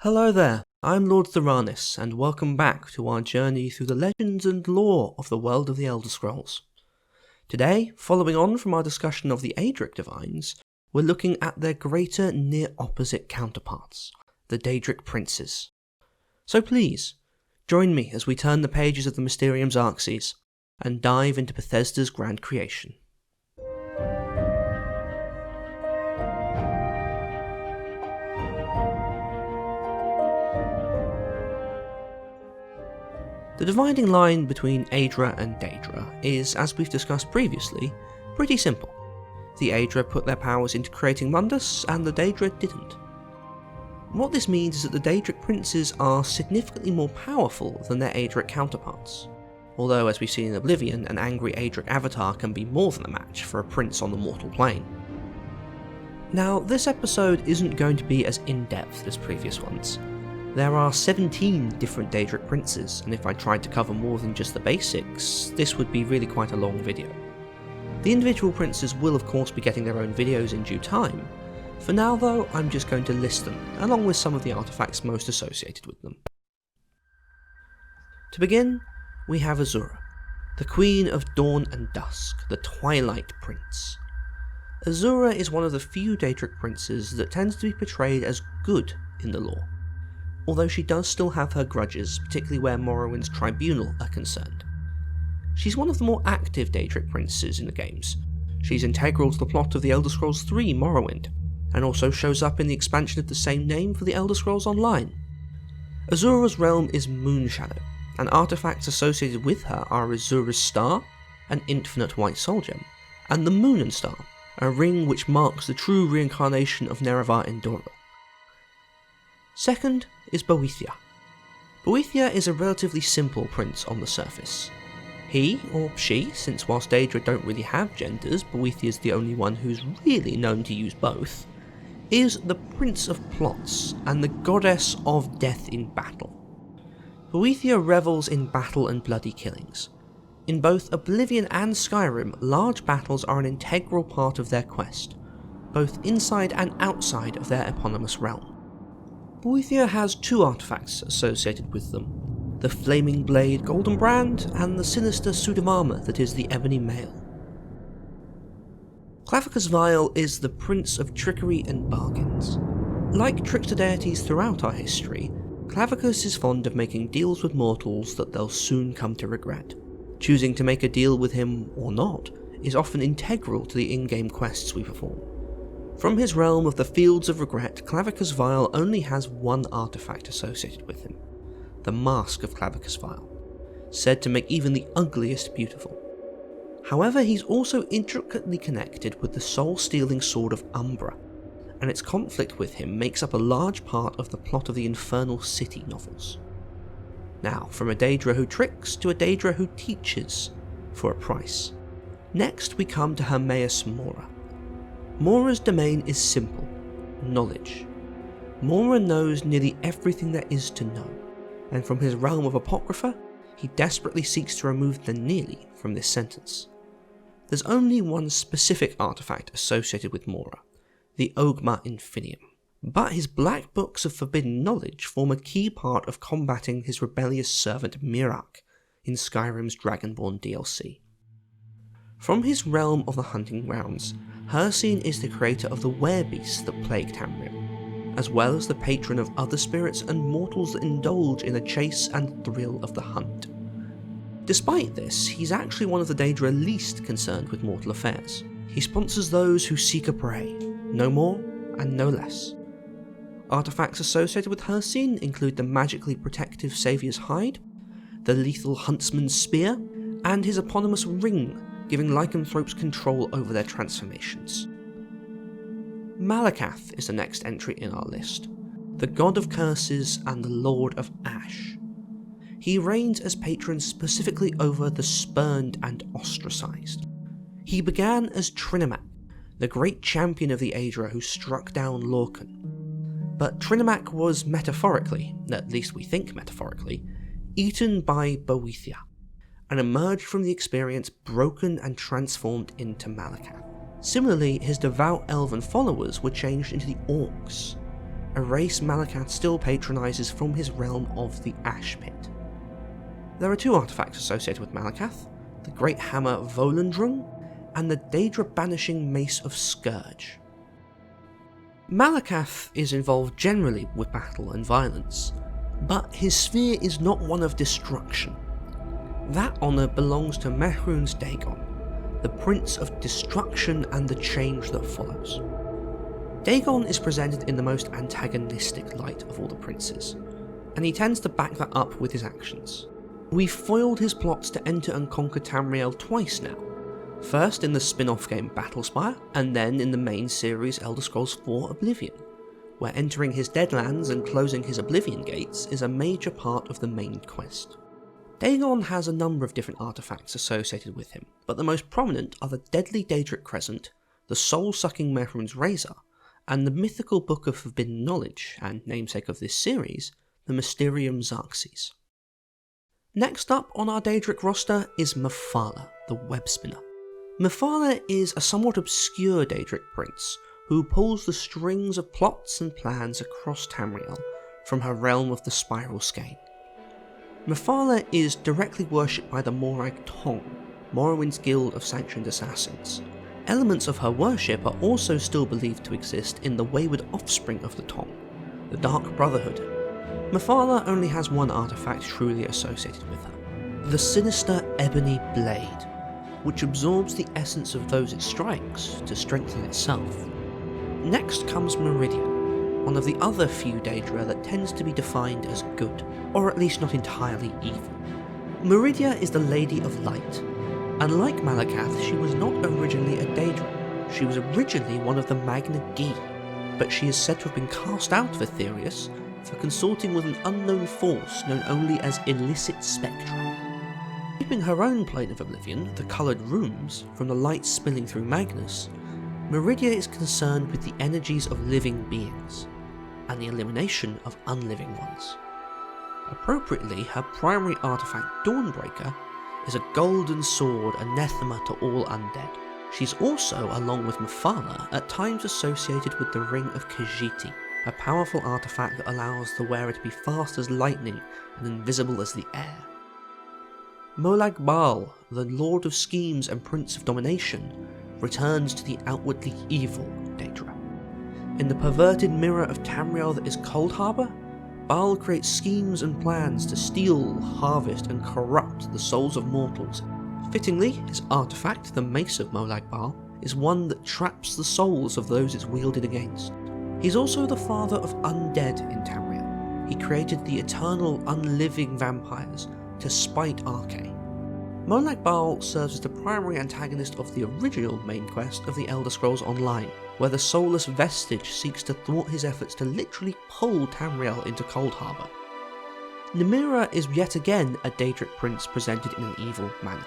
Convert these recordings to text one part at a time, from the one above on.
Hello there, I'm Lord Theranis, and welcome back to our journey through the legends and lore of the world of the Elder Scrolls. Today, following on from our discussion of the Daedric Divines, we're looking at their greater near-opposite counterparts, the Daedric Princes. So please, join me as we turn the pages of the Mysterium Xarxes and dive into Bethesda's grand creation. The dividing line between Aedra and Daedra is, as we've discussed previously, pretty simple. The Aedra put their powers into creating Mundus, and the Daedra didn't. What this means is that the Daedric Princes are significantly more powerful than their Aedric counterparts, although as we've seen in Oblivion, an angry Aedric avatar can be more than a match for a prince on the mortal plane. Now, this episode isn't going to be as in-depth as previous ones. There are 17 different Daedric Princes, and if I tried to cover more than just the basics, this would be really quite a long video. The individual princes will of course be getting their own videos in due time. For now though, I'm just going to list them, along with some of the artifacts most associated with them. To begin, we have Azura, the Queen of Dawn and Dusk, the Twilight Prince. Azura is one of the few Daedric Princes that tends to be portrayed as good in the lore, although she does still have her grudges, particularly where Morrowind's tribunal are concerned. She's one of the more active Daedric Princes in the games. She's integral to the plot of the Elder Scrolls III Morrowind, and also shows up in the expansion of the same name for the Elder Scrolls Online. Azura's realm is Moonshadow, and artifacts associated with her are Azura's Star, an infinite white soul gem, and the Moonen Star, a ring which marks the true reincarnation of Nerevar Endora. Second is Boethia. Boethia is a relatively simple prince on the surface. He, or she, since whilst Daedra don't really have genders, Boethia is the only one who's really known to use both, is the Prince of Plots and the goddess of death in battle. Boethia revels in battle and bloody killings. In both Oblivion and Skyrim, large battles are an integral part of their quest, both inside and outside of their eponymous realm. Boethia has two artifacts associated with them, the Flaming Blade Golden Brand and the sinister suit of armour that is the Ebony Mail. Clavicus Vile is the Prince of Trickery and Bargains. Like trickster deities throughout our history, Clavicus is fond of making deals with mortals that they'll soon come to regret. Choosing to make a deal with him or not is often integral to the in-game quests we perform. From his realm of the Fields of Regret, Clavicus Vile only has one artifact associated with him, the Mask of Clavicus Vile, said to make even the ugliest beautiful. However, he's also intricately connected with the soul-stealing Sword of Umbra, and its conflict with him makes up a large part of the plot of the Infernal City novels. Now, from a Daedra who tricks to a Daedra who teaches, for a price. Next we come to Hermaeus Mora. Mora's domain is simple, knowledge. Mora knows nearly everything there is to know, and from his realm of Apocrypha, he desperately seeks to remove the nearly from this sentence. There's only one specific artifact associated with Mora, the Ogma Infinium, but his black books of forbidden knowledge form a key part of combating his rebellious servant Mirak in Skyrim's Dragonborn DLC. From his realm of the Hunting Grounds, Hircine is the creator of the werebeasts that plague Tamriel, as well as the patron of other spirits and mortals that indulge in the chase and thrill of the hunt. Despite this, he's actually one of the Daedra least concerned with mortal affairs. He sponsors those who seek a prey, no more and no less. Artifacts associated with Hircine include the magically protective Saviour's Hide, the lethal Huntsman's Spear, and his eponymous ring, giving lycanthropes control over their transformations. Malakath is the next entry in our list, the god of curses and the lord of ash. He reigns as patron specifically over the spurned and ostracised. He began as Trinimac, the great champion of the Aedra who struck down Lorcan. But Trinimac was metaphorically, at least we think metaphorically, eaten by Boethia, and emerged from the experience broken and transformed into Malakath. Similarly, his devout elven followers were changed into the Orcs, a race Malakath still patronises from his realm of the Ash Pit. There are 2 artefacts associated with Malakath, the Great Hammer Volendrung and the Daedra Banishing Mace of Scourge. Malakath is involved generally with battle and violence, but his sphere is not one of destruction. That honour belongs to Mehrunes Dagon, the Prince of Destruction and the change that follows. Dagon is presented in the most antagonistic light of all the princes, and he tends to back that up with his actions. We've foiled his plots to enter and conquer Tamriel twice now, first in the spin-off game Battlespire, and then in the main series Elder Scrolls IV Oblivion, where entering his Deadlands and closing his Oblivion gates is a major part of the main quest. Dagon has a number of different artefacts associated with him, but the most prominent are the deadly Daedric Crescent, the soul-sucking Mehrunes Razor, and the mythical Book of Forbidden Knowledge, and namesake of this series, the Mysterium Xarxes. Next up on our Daedric roster is Mephala, the Web Spinner. Mephala is a somewhat obscure Daedric prince who pulls the strings of plots and plans across Tamriel from her realm of the Spiral Skein. Mephala is directly worshipped by the Morag Tong, Morrowind's guild of sanctioned assassins. Elements of her worship are also still believed to exist in the wayward offspring of the Tong, the Dark Brotherhood. Mephala only has 1 artifact truly associated with her, the sinister Ebony Blade, which absorbs the essence of those it strikes to strengthen itself. Next comes Meridia, one of the other few Daedra that tends to be defined as good, or at least not entirely evil. Meridia is the Lady of Light. Unlike Malakath, she was not originally a Daedra. She was originally one of the Magna Gi, but she is said to have been cast out of Aetherius for consorting with an unknown force known only as Illicit Spectrum. Keeping her own plane of oblivion, the coloured rooms, from the light spilling through Magnus, Meridia is concerned with the energies of living beings, and the elimination of unliving ones. Appropriately, her primary artifact Dawnbreaker is a golden sword anathema to all undead. She's also, along with Mephala, at times associated with the Ring of Khajiit, a powerful artifact that allows the wearer to be fast as lightning and invisible as the air. Molag Bal, the Lord of Schemes and Prince of Domination, returns to the outwardly evil Daedra. In the perverted mirror of Tamriel that is Coldharbour, Baal creates schemes and plans to steal, harvest and corrupt the souls of mortals. Fittingly, his artifact, the Mace of Molag Bal, is one that traps the souls of those it's wielded against. He's also the father of undead in Tamriel. He created the eternal unliving vampires to spite Arkay. Molag Bal serves as the primary antagonist of the original main quest of the Elder Scrolls Online, where the soulless vestige seeks to thwart his efforts to literally pull Tamriel into Coldharbour. Nimira is yet again a Daedric prince presented in an evil manner.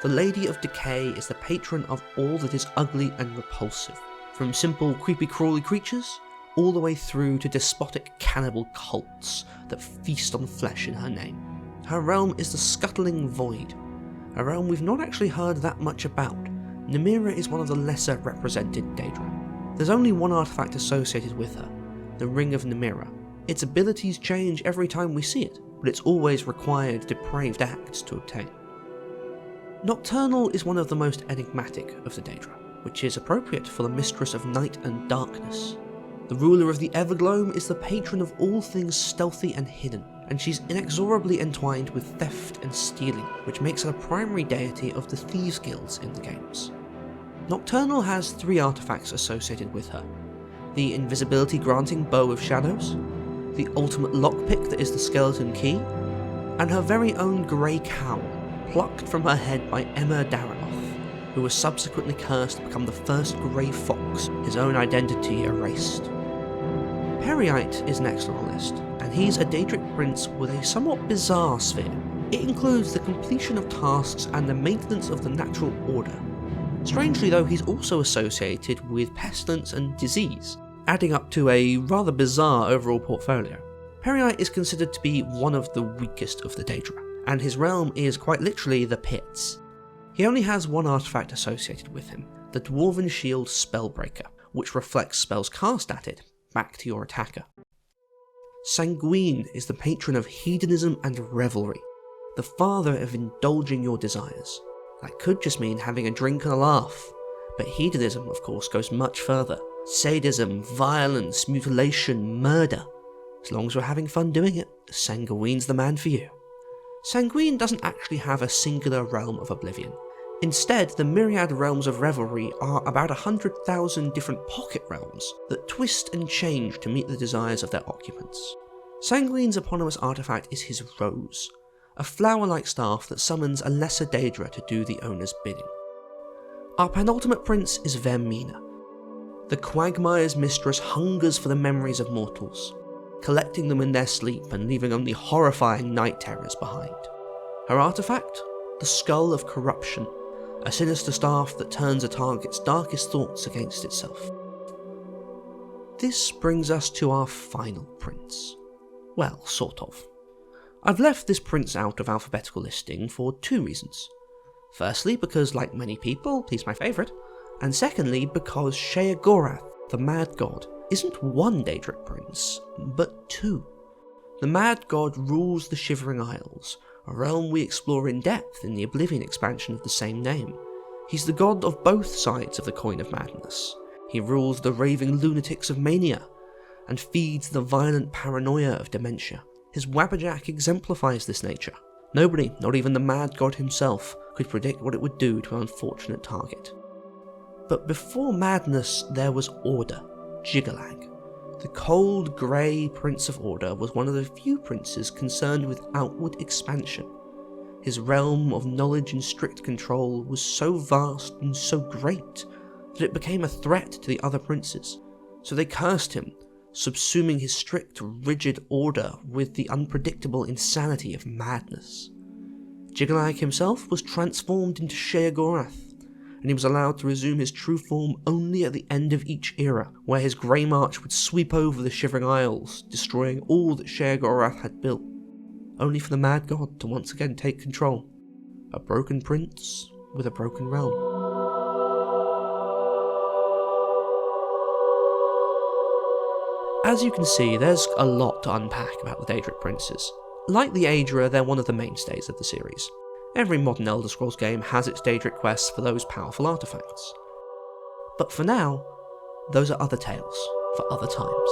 The Lady of Decay is the patron of all that is ugly and repulsive, from simple creepy crawly creatures all the way through to despotic cannibal cults that feast on flesh in her name. Her realm is the Scuttling Void, a realm we've not actually heard that much about. Nimira is one of the lesser represented Daedra. There's only 1 artifact associated with her, the Ring of Nimira. Its abilities change every time we see it, but it's always required depraved acts to obtain. Nocturnal is one of the most enigmatic of the Daedra, which is appropriate for the Mistress of Night and Darkness. The ruler of the Evergloam is the patron of all things stealthy and hidden, and she's inexorably entwined with theft and stealing, which makes her a primary deity of the Thieves Guilds in the games. Nocturnal has 3 artifacts associated with her: the invisibility-granting Bow of Shadows, the ultimate lockpick that is the Skeleton Key, and her very own grey cowl, plucked from her head by Emir Daranoth, who was subsequently cursed to become the first Grey Fox, his own identity erased. Periite is next on the list, and he's a Daedric prince with a somewhat bizarre sphere. It includes the completion of tasks and the maintenance of the natural order. Strangely though, he's also associated with pestilence and disease, adding up to a rather bizarre overall portfolio. Periite is considered to be one of the weakest of the Daedra, and his realm is quite literally the pits. He only has 1 artifact associated with him, the Dwarven Shield Spellbreaker, which reflects spells cast at it, back to your attacker. Sanguine is the patron of hedonism and revelry, the father of indulging your desires. That could just mean having a drink and a laugh, but hedonism, of course, goes much further. Sadism, violence, mutilation, murder. As long as we're having fun doing it, Sanguine's the man for you. Sanguine doesn't actually have a singular realm of Oblivion. Instead, the myriad realms of revelry are about 100,000 different pocket realms that twist and change to meet the desires of their occupants. Sanguine's eponymous artifact is his rose, a flower-like staff that summons a lesser Daedra to do the owner's bidding. Our penultimate prince is Vermina. The quagmire's mistress hungers for the memories of mortals, collecting them in their sleep and leaving only horrifying night terrors behind. Her artifact? The Skull of Corruption, a sinister staff that turns a target's darkest thoughts against itself. This brings us to our final prince. Well, sort of. I've left this prince out of alphabetical listing for two reasons. Firstly, because like many people, he's my favourite, and secondly, because Sheogorath, the Mad God, isn't one Daedric prince, but two. The Mad God rules the Shivering Isles, a realm we explore in depth in the Oblivion expansion of the same name. He's the god of both sides of the Coin of Madness. He rules the raving lunatics of mania, and feeds the violent paranoia of dementia. His Wabberjack exemplifies this nature. Nobody, not even the Mad God himself, could predict what it would do to an unfortunate target. But before madness, there was order. Jiggalag. The cold, grey Prince of Order was one of the few princes concerned with outward expansion. His realm of knowledge and strict control was so vast and so great that it became a threat to the other princes. So they cursed him, subsuming his strict, rigid order with the unpredictable insanity of madness. Jiggalag himself was transformed into Sheogorath, and he was allowed to resume his true form only at the end of each era, where his grey march would sweep over the Shivering Isles, destroying all that Sheogorath had built, only for the Mad God to once again take control. A broken prince with a broken realm. As you can see, there's a lot to unpack about the Daedric Princes. Like the Aedra, they're one of the mainstays of the series. Every modern Elder Scrolls game has its Daedric quests for those powerful artifacts. But for now, those are other tales for other times.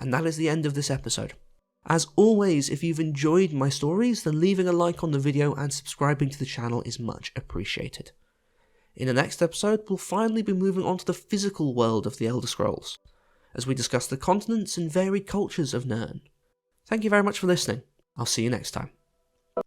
And that is the end of this episode. As always, if you've enjoyed my stories, then leaving a like on the video and subscribing to the channel is much appreciated. In the next episode, we'll finally be moving on to the physical world of the Elder Scrolls, as we discuss the continents and varied cultures of Nirn. Thank you very much for listening. I'll see you next time.